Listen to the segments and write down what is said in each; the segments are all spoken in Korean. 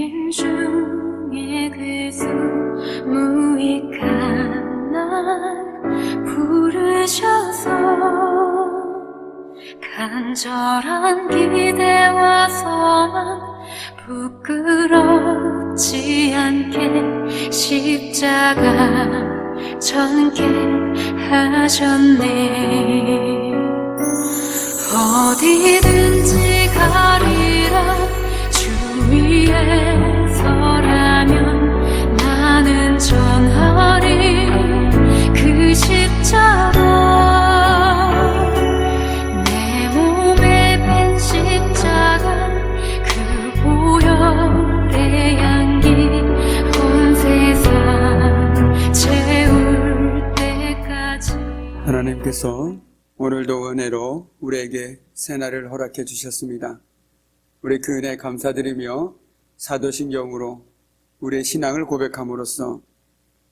주님 중에 괴수 무익한 날 부르셔서 간절한 기대와 소망 부끄럽지 않게 십자가 전개하셨네. 어디든지 가리라 주 위에 서라면 나는 전하리 그 십자가. 내 몸에 밴 십자가 그 보혈의 향기 온 세상 채울 때까지. 하나님께서 오늘도 은혜로 우리에게 새날을 허락해 주셨습니다. 우리 그 은혜 감사드리며 사도신경으로 우리의 신앙을 고백함으로써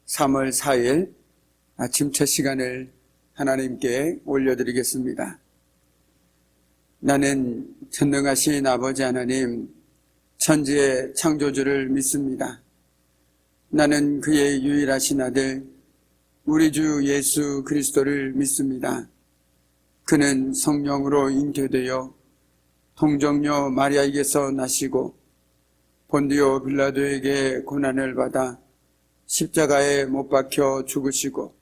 3월 4일 아침 첫 시간을 하나님께 올려드리겠습니다. 나는 전능하신 아버지 하나님, 천지의 창조주를 믿습니다. 나는 그의 유일하신 아들 우리 주 예수 그리스도를 믿습니다. 그는 성령으로 잉태되어 동정녀 마리아에게서 나시고 본디오 빌라도에게 고난을 받아 십자가에 못 박혀 죽으시고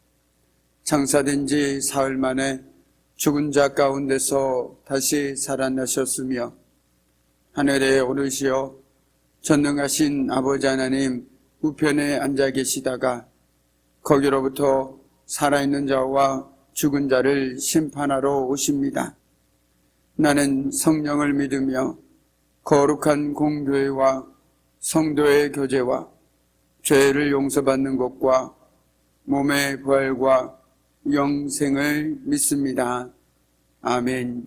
장사된 지 사흘 만에 죽은 자 가운데서 다시 살아나셨으며 하늘에 오르시어 전능하신 아버지 하나님 우편에 앉아 계시다가 거기로부터 살아있는 자와 죽은 자를 심판하러 오십니다. 나는 성령을 믿으며 거룩한 공교회와 성도의 교제와 죄를 용서받는 것과 몸의 부활과 영생을 믿습니다. 아멘.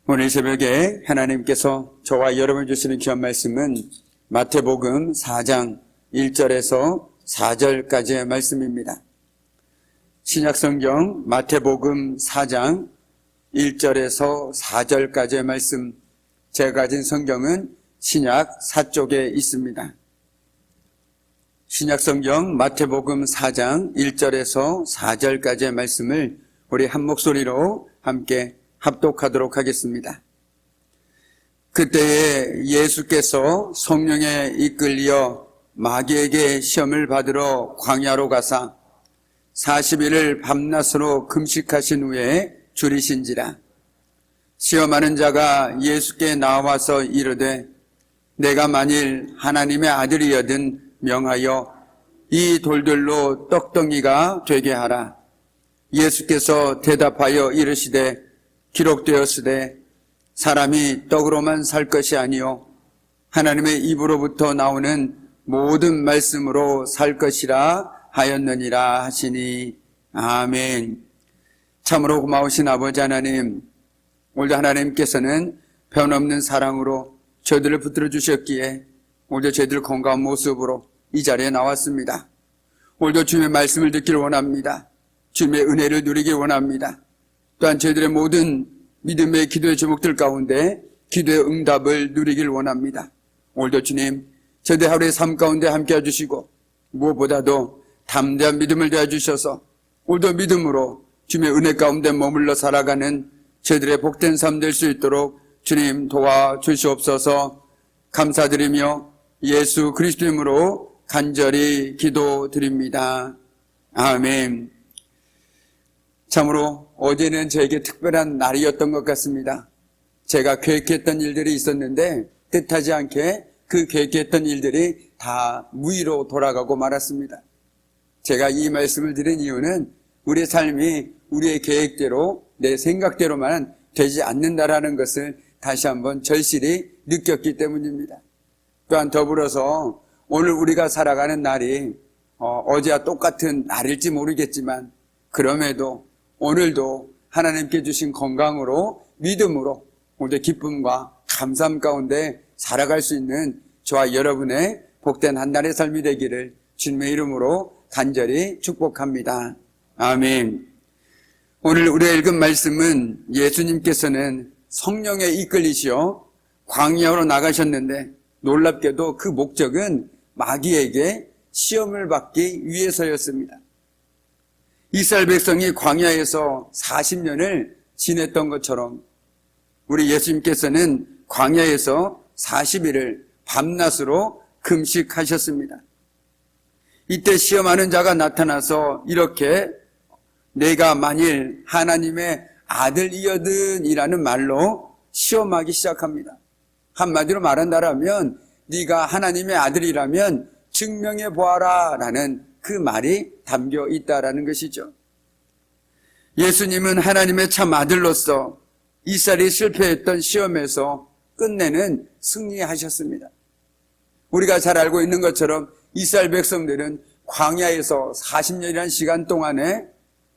오늘 새벽에 하나님께서 저와 여러분 주시는 귀한 말씀은 마태복음 4장 1절에서 4절까지의 말씀입니다. 신약성경 마태복음 4장 1절에서 4절까지의 말씀, 제가 가진 성경은 신약 4쪽에 있습니다. 신약성경 마태복음 4장 1절에서 4절까지의 말씀을 우리 한 목소리로 함께 합독하도록 하겠습니다. 그때에 예수께서 성령에 이끌려 마귀에게 시험을 받으러 광야로 가사 40일을 밤낮으로 금식하신 후에 줄이신지라. 시험하는 자가 예수께 나와서 이르되 내가 만일 하나님의 아들이여든 명하여 이 돌들로 떡덩이가 되게 하라. 예수께서 대답하여 이르시되 기록되었으되 사람이 떡으로만 살 것이 아니요 하나님의 입으로부터 나오는 모든 말씀으로 살 것이라 하였느니라 하시니. 아멘. 참으로 고마우신 아버지 하나님, 오늘도 하나님께서는 변없는 사랑으로 저희들을 붙들어 주셨기에 오늘도 저희들 건강한 모습으로 이 자리에 나왔습니다. 오늘도 주님의 말씀을 듣기를 원합니다. 주님의 은혜를 누리길 원합니다. 또한 저희들의 모든 믿음의 기도의 제목들 가운데 기도의 응답을 누리길 원합니다. 오늘도 주님, 저희들 하루의 삶 가운데 함께 해주시고 무엇보다도 담대한 믿음을 더해주셔서 오늘도 믿음으로 주님의 은혜 가운데 머물러 살아가는 저희들의 복된 삶 될 수 있도록 주님 도와주시옵소서. 감사드리며 예수 그리스도 이름으로 간절히 기도드립니다. 아멘. 참으로 어제는 저에게 특별한 날이었던 것 같습니다. 제가 계획했던 일들이 있었는데 뜻하지 않게 그 계획했던 일들이 다 무의로 돌아가고 말았습니다. 제가 이 말씀을 드린 이유는 우리의 삶이 우리의 계획대로 내 생각대로만 되지 않는다라는 것을 다시 한번 절실히 느꼈기 때문입니다. 또한 더불어서 오늘 우리가 살아가는 날이 어제와 똑같은 날일지 모르겠지만 그럼에도 오늘도 하나님께 주신 건강으로 믿음으로 오늘의 기쁨과 감사함 가운데 살아갈 수 있는 저와 여러분의 복된 한 날의 삶이 되기를 주님의 이름으로 간절히 축복합니다. 아멘. 오늘 우리가 읽은 말씀은 예수님께서는 성령에 이끌리시어 광야로 나가셨는데 놀랍게도 그 목적은 마귀에게 시험을 받기 위해서였습니다. 이스라엘 백성이 광야에서 40년을 지냈던 것처럼 우리 예수님께서는 광야에서 40일을 밤낮으로 금식하셨습니다. 이때 시험하는 자가 나타나서 이렇게 내가 만일 하나님의 아들이거든이라는 말로 시험하기 시작합니다. 한마디로 말한다면 네가 하나님의 아들이라면 증명해 보아라 라는 그 말이 담겨 있다라는 것이죠. 예수님은 하나님의 참 아들로서 이스라엘이 실패했던 시험에서 끝내는 승리하셨습니다. 우리가 잘 알고 있는 것처럼 이스라엘 백성들은 광야에서 40년이라는 시간 동안에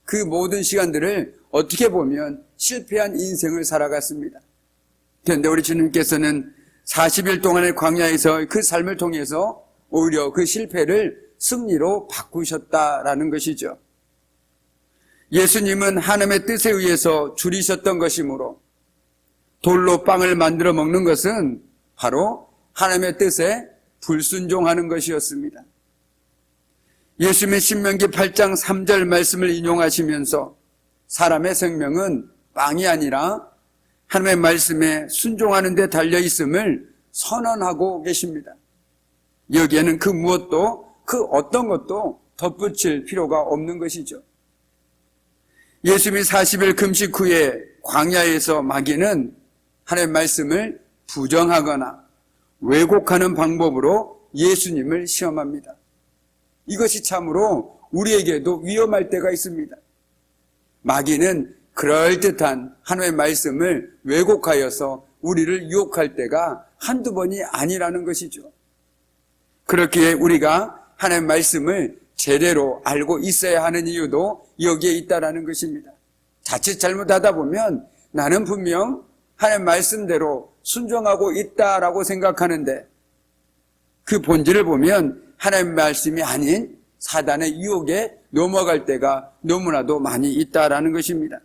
그 모든 시간들을 어떻게 보면 실패한 인생을 살아갔습니다. 그런데 우리 주님께서는 40일 동안의 광야에서 그 삶을 통해서 오히려 그 실패를 승리로 바꾸셨다라는 것이죠. 예수님은 하나님의 뜻에 의해서 줄이셨던 것이므로 돌로 빵을 만들어 먹는 것은 바로 하나님의 뜻에 불순종하는 것이었습니다. 예수님의 신명기 8장 3절 말씀을 인용하시면서 사람의 생명은 빵이 아니라 하나님의 말씀에 순종하는 데 달려있음을 선언하고 계십니다. 여기에는 그 무엇도 그 어떤 것도 덧붙일 필요가 없는 것이죠. 예수님이 40일 금식 후에 광야에서 마귀는 하나님의 말씀을 부정하거나 왜곡하는 방법으로 예수님을 시험합니다. 이것이 참으로 우리에게도 위험할 때가 있습니다. 마귀는 그럴듯한 하나님의 말씀을 왜곡하여서 우리를 유혹할 때가 한두 번이 아니라는 것이죠. 그렇기에 우리가 하나님의 말씀을 제대로 알고 있어야 하는 이유도 여기에 있다라는 것입니다. 자칫 잘못하다 보면 나는 분명 하나님의 말씀대로 순종하고 있다라고 생각하는데 그 본질을 보면 하나님의 말씀이 아닌 사단의 유혹에 넘어갈 때가 너무나도 많이 있다라는 것입니다.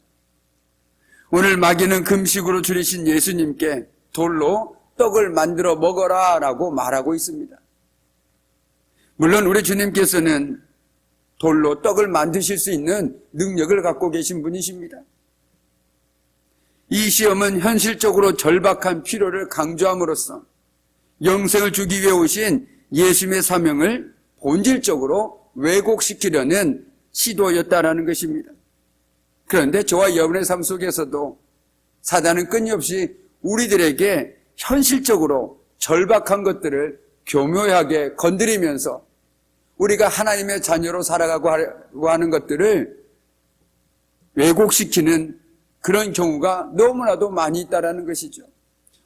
오늘 마귀는 금식으로 줄이신 예수님께 돌로 떡을 만들어 먹어라 라고 말하고 있습니다. 물론 우리 주님께서는 돌로 떡을 만드실 수 있는 능력을 갖고 계신 분이십니다. 이 시험은 현실적으로 절박한 필요를 강조함으로써 영생을 주기 위해 오신 예수님의 사명을 본질적으로 왜곡시키려는 시도였다라는 것입니다. 그런데 저와 여러분의 삶 속에서도 사단은 끊임없이 우리들에게 현실적으로 절박한 것들을 교묘하게 건드리면서 우리가 하나님의 자녀로 살아가고 하는 것들을 왜곡시키는 그런 경우가 너무나도 많이 있다라는 것이죠.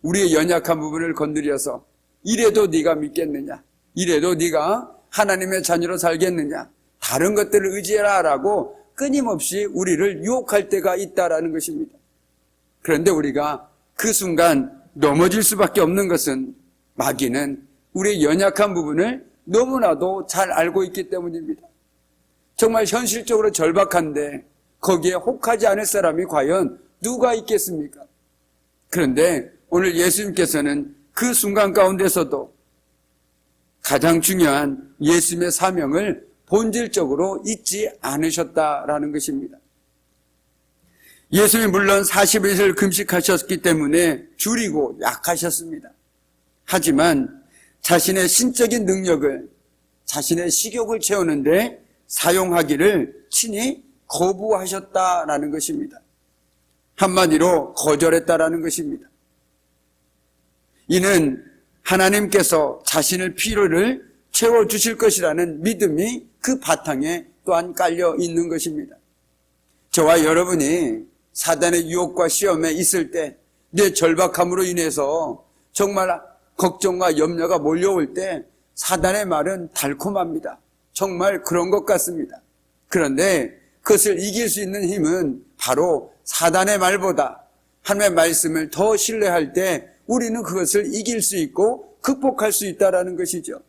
우리의 연약한 부분을 건드려서 이래도 네가 믿겠느냐, 이래도 네가 하나님의 자녀로 살겠느냐, 다른 것들을 의지해라 라고 끊임없이 우리를 유혹할 때가 있다라는 것입니다. 그런데 우리가 그 순간 넘어질 수밖에 없는 것은 마귀는 우리의 연약한 부분을 너무나도 잘 알고 있기 때문입니다. 정말 현실적으로 절박한데 거기에 혹하지 않을 사람이 과연 누가 있겠습니까? 그런데 오늘 예수님께서는 그 순간 가운데서도 가장 중요한 예수님의 사명을 본질적으로 잊지 않으셨다라는 것입니다. 예수님이 물론 40일을 금식하셨기 때문에 줄이고 약하셨습니다. 하지만 자신의 신적인 능력을 자신의 식욕을 채우는데 사용하기를 친히 거부하셨다라는 것입니다. 한마디로 거절했다라는 것입니다. 이는 하나님께서 자신의 필요를 채워주실 것이라는 믿음이 그 바탕에 또한 깔려 있는 것입니다. 저와 여러분이 사단의 유혹과 시험에 있을 때 내 절박함으로 인해서 정말 걱정과 염려가 몰려올 때 사단의 말은 달콤합니다. 정말 그런 것 같습니다. 그런데 그것을 이길 수 있는 힘은 바로 사단의 말보다 하나님의 말씀을 더 신뢰할 때 우리는 그것을 이길 수 있고 극복할 수 있다는 것이죠.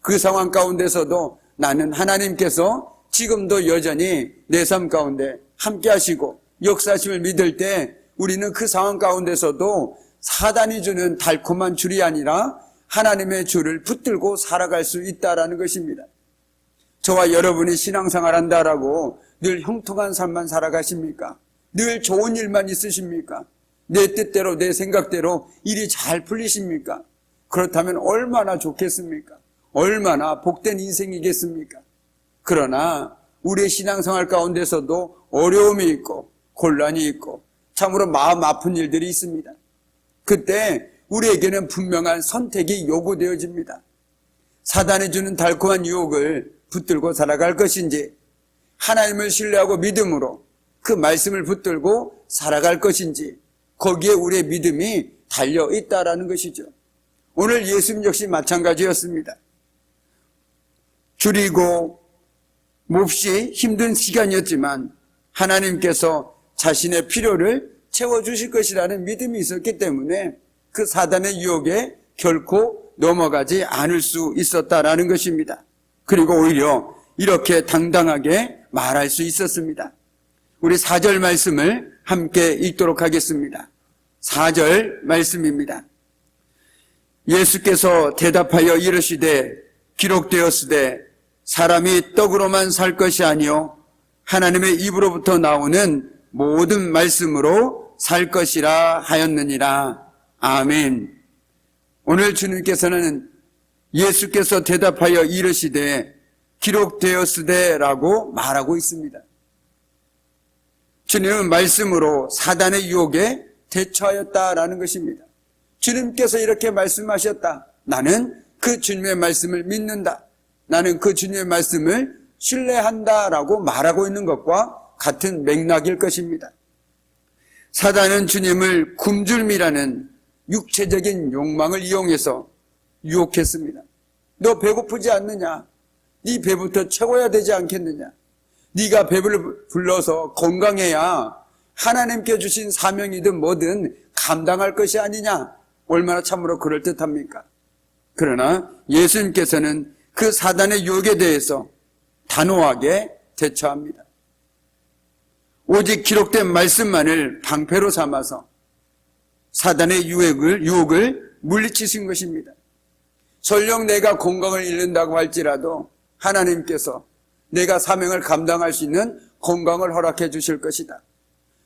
그 상황 가운데서도 나는 하나님께서 지금도 여전히 내 삶 가운데 함께 하시고 역사하심을 믿을 때 우리는 그 상황 가운데서도 사단이 주는 달콤한 줄이 아니라 하나님의 줄을 붙들고 살아갈 수 있다라는 것입니다. 저와 여러분이 신앙생활 한다라고 늘 형통한 삶만 살아가십니까? 늘 좋은 일만 있으십니까? 내 뜻대로 내 생각대로 일이 잘 풀리십니까? 그렇다면 얼마나 좋겠습니까? 얼마나 복된 인생이겠습니까? 그러나 우리의 신앙생활 가운데서도 어려움이 있고 곤란이 있고 참으로 마음 아픈 일들이 있습니다. 그때 우리에게는 분명한 선택이 요구되어집니다. 사단이 주는 달콤한 유혹을 붙들고 살아갈 것인지, 하나님을 신뢰하고 믿음으로 그 말씀을 붙들고 살아갈 것인지, 거기에 우리의 믿음이 달려 있다라는 것이죠. 오늘 예수님 역시 마찬가지였습니다. 줄이고 몹시 힘든 시간이었지만 하나님께서 자신의 필요를 채워주실 것이라는 믿음이 있었기 때문에 그 사단의 유혹에 결코 넘어가지 않을 수 있었다라는 것입니다. 그리고 오히려 이렇게 당당하게 말할 수 있었습니다. 우리 4절 말씀을 함께 읽도록 하겠습니다. 4절 말씀입니다. 예수께서 대답하여 이르시되 기록되었으되 사람이 떡으로만 살 것이 아니요 하나님의 입으로부터 나오는 모든 말씀으로 살 것이라 하였느니라. 아멘. 오늘 주님께서는 예수께서 대답하여 이르시되 기록되었으되라고 말하고 있습니다. 주님은 말씀으로 사단의 유혹에 대처하였다라는 것입니다. 주님께서 이렇게 말씀하셨다. 나는 그 주님의 말씀을 믿는다. 나는 그 주님의 말씀을 신뢰한다라고 말하고 있는 것과 같은 맥락일 것입니다. 사단은 주님을 굶주림이라는 육체적인 욕망을 이용해서 유혹했습니다. 너 배고프지 않느냐? 네 배부터 채워야 되지 않겠느냐? 네가 배를 불러서 건강해야 하나님께 주신 사명이든 뭐든 감당할 것이 아니냐? 얼마나 참으로 그럴듯합니까? 그러나 예수님께서는 그 사단의 유혹에 대해서 단호하게 대처합니다. 오직 기록된 말씀만을 방패로 삼아서 사단의 유혹을 물리치신 것입니다. 설령 내가 건강을 잃는다고 할지라도 하나님께서 내가 사명을 감당할 수 있는 건강을 허락해 주실 것이다.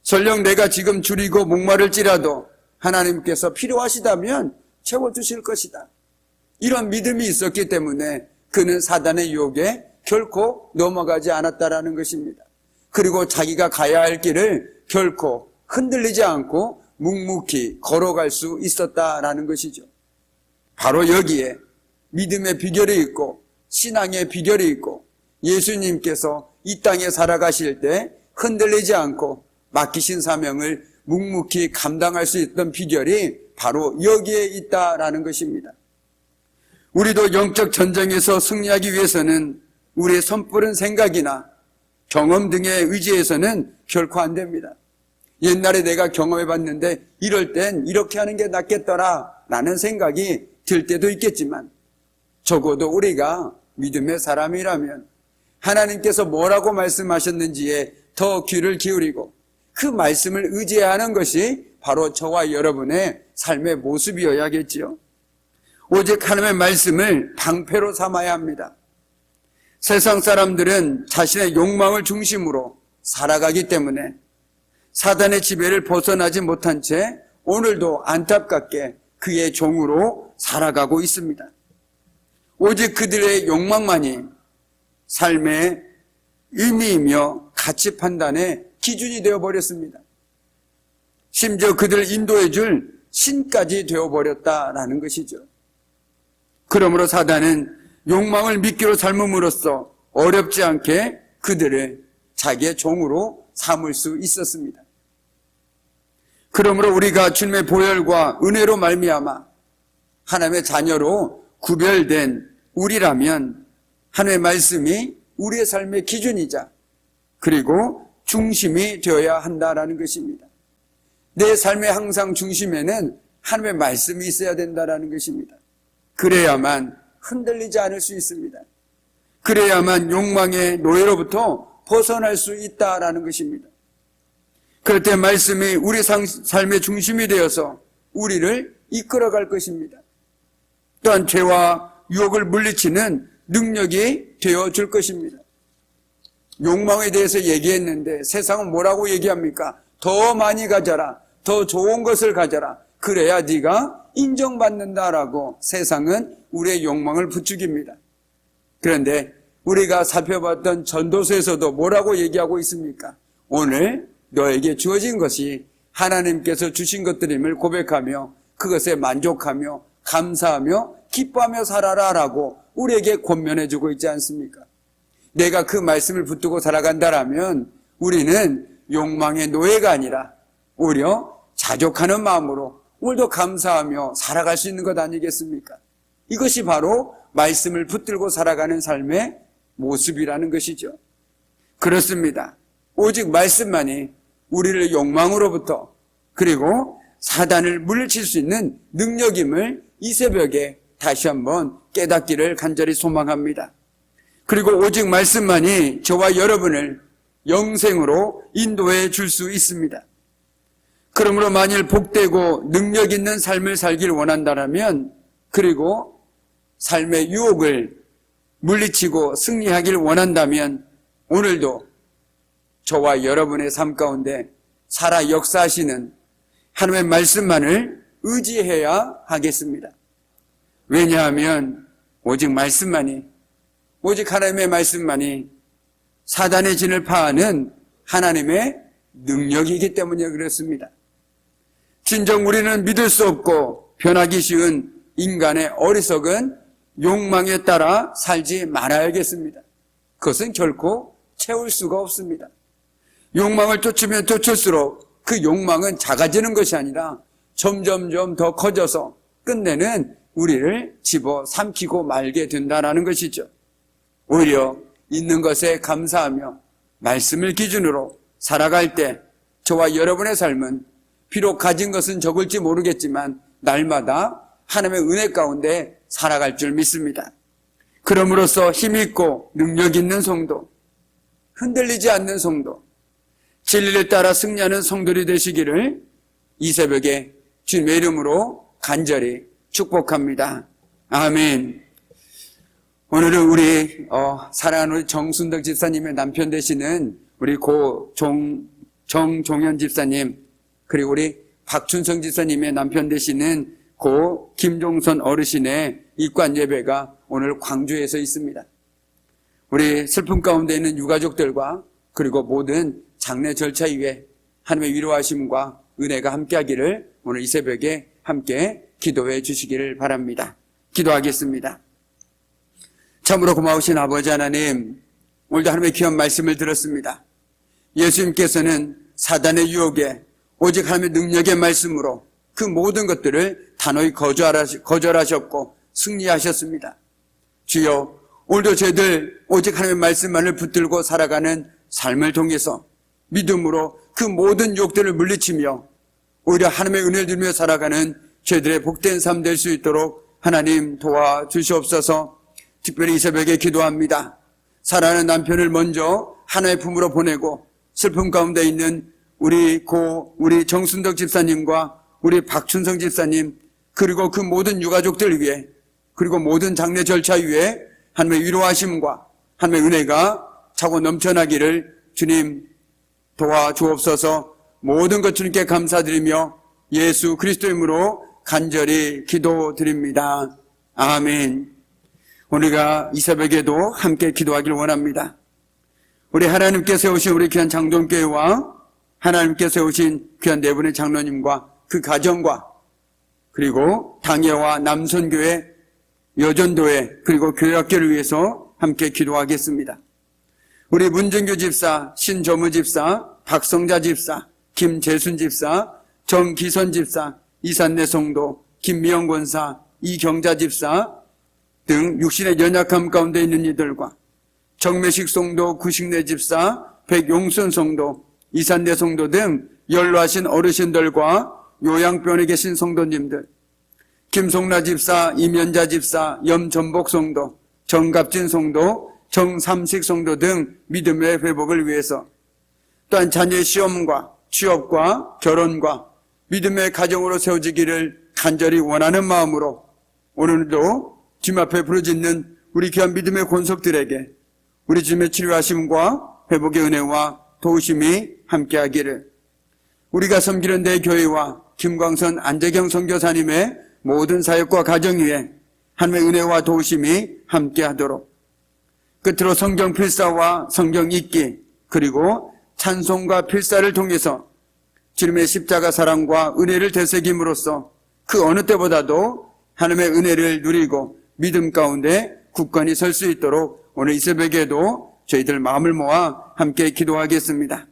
설령 내가 지금 줄이고 목마를지라도 하나님께서 필요하시다면 채워주실 것이다. 이런 믿음이 있었기 때문에 그는 사단의 유혹에 결코 넘어가지 않았다라는 것입니다. 그리고 자기가 가야 할 길을 결코 흔들리지 않고 묵묵히 걸어갈 수 있었다라는 것이죠. 바로 여기에 믿음의 비결이 있고 신앙의 비결이 있고 예수님께서 이 땅에 살아가실 때 흔들리지 않고 맡기신 사명을 묵묵히 감당할 수 있던 비결이 바로 여기에 있다라는 것입니다. 우리도 영적 전쟁에서 승리하기 위해서는 우리의 선뿌른 생각이나 경험 등에 의지해서는 결코 안 됩니다. 옛날에 내가 경험해봤는데 이럴 땐 이렇게 하는 게 낫겠더라 라는 생각이 들 때도 있겠지만 적어도 우리가 믿음의 사람이라면 하나님께서 뭐라고 말씀하셨는지에 더 귀를 기울이고 그 말씀을 의지해야 하는 것이 바로 저와 여러분의 삶의 모습이어야겠지요. 오직 하나님의 말씀을 방패로 삼아야 합니다. 세상 사람들은 자신의 욕망을 중심으로 살아가기 때문에 사단의 지배를 벗어나지 못한 채 오늘도 안타깝게 그의 종으로 살아가고 있습니다. 오직 그들의 욕망만이 삶의 의미이며 가치 판단의 기준이 되어버렸습니다. 심지어 그들을 인도해 줄 신까지 되어버렸다라는 것이죠. 그러므로 사단은 욕망을 미끼로 삶음으로써 어렵지 않게 그들을 자기의 종으로 삼을 수 있었습니다. 그러므로 우리가 주님의 보혈과 은혜로 말미암아 하나님의 자녀로 구별된 우리라면 하나님의 말씀이 우리의 삶의 기준이자 그리고 중심이 되어야 한다라는 것입니다. 내 삶의 항상 중심에는 하나님의 말씀이 있어야 된다라는 것입니다. 그래야만 흔들리지 않을 수 있습니다. 그래야만 욕망의 노예로부터 벗어날 수 있다라는 것입니다. 그럴 때 말씀이 우리 삶의 중심이 되어서 우리를 이끌어갈 것입니다. 또한 죄와 유혹을 물리치는 능력이 되어줄 것입니다. 욕망에 대해서 얘기했는데 세상은 뭐라고 얘기합니까? 더 많이 가져라, 더 좋은 것을 가져라, 그래야 네가 인정받는다라고 세상은 우리의 욕망을 부추깁니다. 그런데 우리가 살펴봤던 전도서에서도 뭐라고 얘기하고 있습니까? 오늘 너에게 주어진 것이 하나님께서 주신 것들임을 고백하며 그것에 만족하며 감사하며 기뻐하며 살아라 라고 우리에게 권면해 주고 있지 않습니까? 내가 그 말씀을 붙들고 살아간다라면 우리는 욕망의 노예가 아니라 오히려 자족하는 마음으로 오늘도 감사하며 살아갈 수 있는 것 아니겠습니까? 이것이 바로 말씀을 붙들고 살아가는 삶의 모습이라는 것이죠. 그렇습니다. 오직 말씀만이 우리를 욕망으로부터 그리고 사단을 물리칠 수 있는 능력임을 이 새벽에 다시 한번 깨닫기를 간절히 소망합니다. 그리고 오직 말씀만이 저와 여러분을 영생으로 인도해 줄 수 있습니다. 그러므로 만일 복되고 능력 있는 삶을 살길 원한다면, 그리고 삶의 유혹을 물리치고 승리하길 원한다면 오늘도 저와 여러분의 삶 가운데 살아 역사하시는 하나님의 말씀만을 의지해야 하겠습니다. 왜냐하면 오직 말씀만이, 오직 하나님의 말씀만이 사단의 진을 파하는 하나님의 능력이기 때문에 그렇습니다. 진정 우리는 믿을 수 없고 변하기 쉬운 인간의 어리석은 욕망에 따라 살지 말아야겠습니다. 그것은 결코 채울 수가 없습니다. 욕망을 쫓으면 쫓을수록 그 욕망은 작아지는 것이 아니라 점점점 더 커져서 끝내는 우리를 집어삼키고 말게 된다는 것이죠. 오히려 있는 것에 감사하며 말씀을 기준으로 살아갈 때 저와 여러분의 삶은 비록 가진 것은 적을지 모르겠지만 날마다 하나님의 은혜 가운데 살아갈 줄 믿습니다. 그럼으로써 힘있고 능력 있는 성도, 흔들리지 않는 성도, 진리를 따라 승리하는 성도들이 되시기를 이 새벽에 주님의 이름으로 간절히 축복합니다. 아멘. 오늘은 우리 사랑하는 우리 정순덕 집사님의 남편 되시는 우리 정종현 집사님, 그리고 우리 박춘성 집사님의 남편 되시는 김종선 어르신의 입관 예배가 오늘 광주에서 있습니다. 우리 슬픔 가운데 있는 유가족들과 그리고 모든 장례 절차 이후에 하나님의 위로하심과 은혜가 함께하기를 오늘 이 새벽에 함께 기도해 주시기를 바랍니다. 기도하겠습니다. 참으로 고마우신 아버지 하나님, 오늘도 하나님의 귀한 말씀을 들었습니다. 예수님께서는 사단의 유혹에 오직 하나님의 능력의 말씀으로 그 모든 것들을 단호히 거절하셨고 승리하셨습니다. 주여, 오늘도 저희들 오직 하나님의 말씀만을 붙들고 살아가는 삶을 통해서 믿음으로 그 모든 유혹들을 물리치며 오히려 하나님의 은혜를 누리며 살아가는 저희들의 복된 삶 될 수 있도록 하나님 도와주시옵소서. 특별히 이 새벽에 기도합니다. 사랑하는 남편을 먼저 하나님의 품으로 보내고 슬픔 가운데 있는 우리 정순덕 집사님과 우리 박춘성 집사님, 그리고 그 모든 유가족들 위해, 그리고 모든 장례 절차 위에 하나님의 위로하심과 하나님의 은혜가 차고 넘쳐나기를 주님 도와주옵소서. 모든 것 주님께 감사드리며 예수 그리스도의 이름으로 간절히 기도드립니다. 아멘. 우리가 이 새벽에도 함께 기도하기를 원합니다. 우리 하나님께 세우신 우리 귀한 장동교회와 하나님께 세우신 귀한 네 분의 장로님과 그 가정과 그리고 당회와 남선교회, 여전도회, 그리고 교회학교를 위해서 함께 기도하겠습니다. 우리 문정규 집사, 신조무 집사, 박성자 집사, 김재순 집사, 정기선 집사, 이산내 성도, 김미영 권사, 이경자 집사 등 육신의 연약함 가운데 있는 이들과 정매식 성도, 구식내 집사, 백용순 성도, 이산내 성도 등 연로하신 어르신들과 요양병원에 계신 성도님들, 김송라 집사, 이면자 집사, 염전복 성도, 정갑진 성도, 정삼식 성도 등 믿음의 회복을 위해서, 또한 자녀의 시험과 취업과 결혼과 믿음의 가정으로 세워지기를 간절히 원하는 마음으로 오늘도 주님 앞에 부르짖는 우리 귀한 믿음의 권속들에게 우리 주님의 치료하심과 회복의 은혜와 도우심이 함께하기를, 우리가 섬기는 내 교회와 김광선 안재경 선교사님의 모든 사역과 가정 위에 하나님의 은혜와 도우심이 함께하도록, 끝으로 성경 필사와 성경 읽기 그리고 찬송과 필사를 통해서 주님의 십자가 사랑과 은혜를 되새김으로써 그 어느 때보다도 하나님의 은혜를 누리고 믿음 가운데 굳건히 설 수 있도록 오늘 이 새벽에도 저희들 마음을 모아 함께 기도하겠습니다.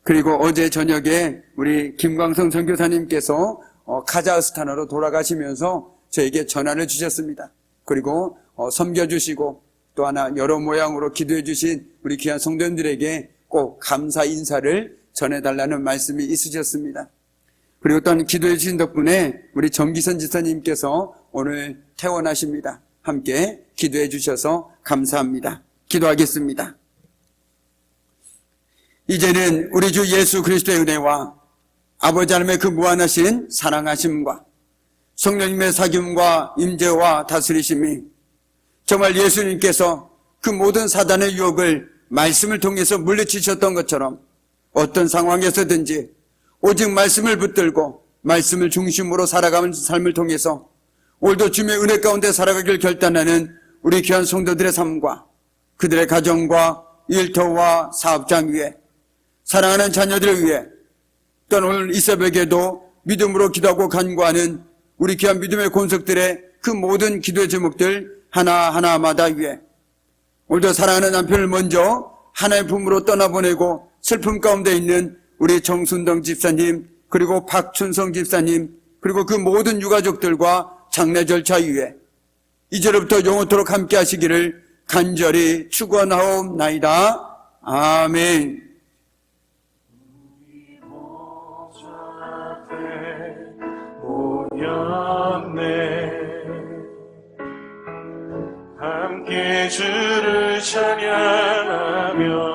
그리고 어제 저녁에 우리 김광성 선교사님께서 카자흐스탄으로 돌아가시면서 저에게 전화를 주셨습니다. 그리고 섬겨주시고 또 하나 여러 모양으로 기도해 주신 우리 귀한 성도님들에게 꼭 감사 인사를 전해달라는 말씀이 있으셨습니다. 그리고 또한 기도해 주신 덕분에 우리 정기선 지사님께서 오늘 퇴원하십니다. 함께 기도해 주셔서 감사합니다. 기도하겠습니다. 이제는 우리 주 예수 그리스도의 은혜와 아버지 하나님의 그 무한하신 사랑하심과 성령님의 사귐과 임재와 다스리심이 정말 예수님께서 그 모든 사단의 유혹을 말씀을 통해서 물리치셨던 것처럼 어떤 상황에서든지 오직 말씀을 붙들고 말씀을 중심으로 살아가는 삶을 통해서 오늘도 주님의 은혜 가운데 살아가길 결단하는 우리 귀한 성도들의 삶과 그들의 가정과 일터와 사업장 위에 사랑하는 자녀들을 위해 또한 오늘 이 새벽에도 믿음으로 기도하고 간구하는 우리 귀한 믿음의 권속들의 그 모든 기도의 제목들 하나하나마다 위해 오늘도 사랑하는 남편을 먼저 하나의 품으로 떠나보내고 슬픔 가운데 있는 우리 정순동 집사님 그리고 박춘성 집사님 그리고 그 모든 유가족들과 장례 절차 위에 이제로부터 영원토록 함께 하시기를 간절히 축원하옵나이다. 아멘. 함께 주를 찬양하며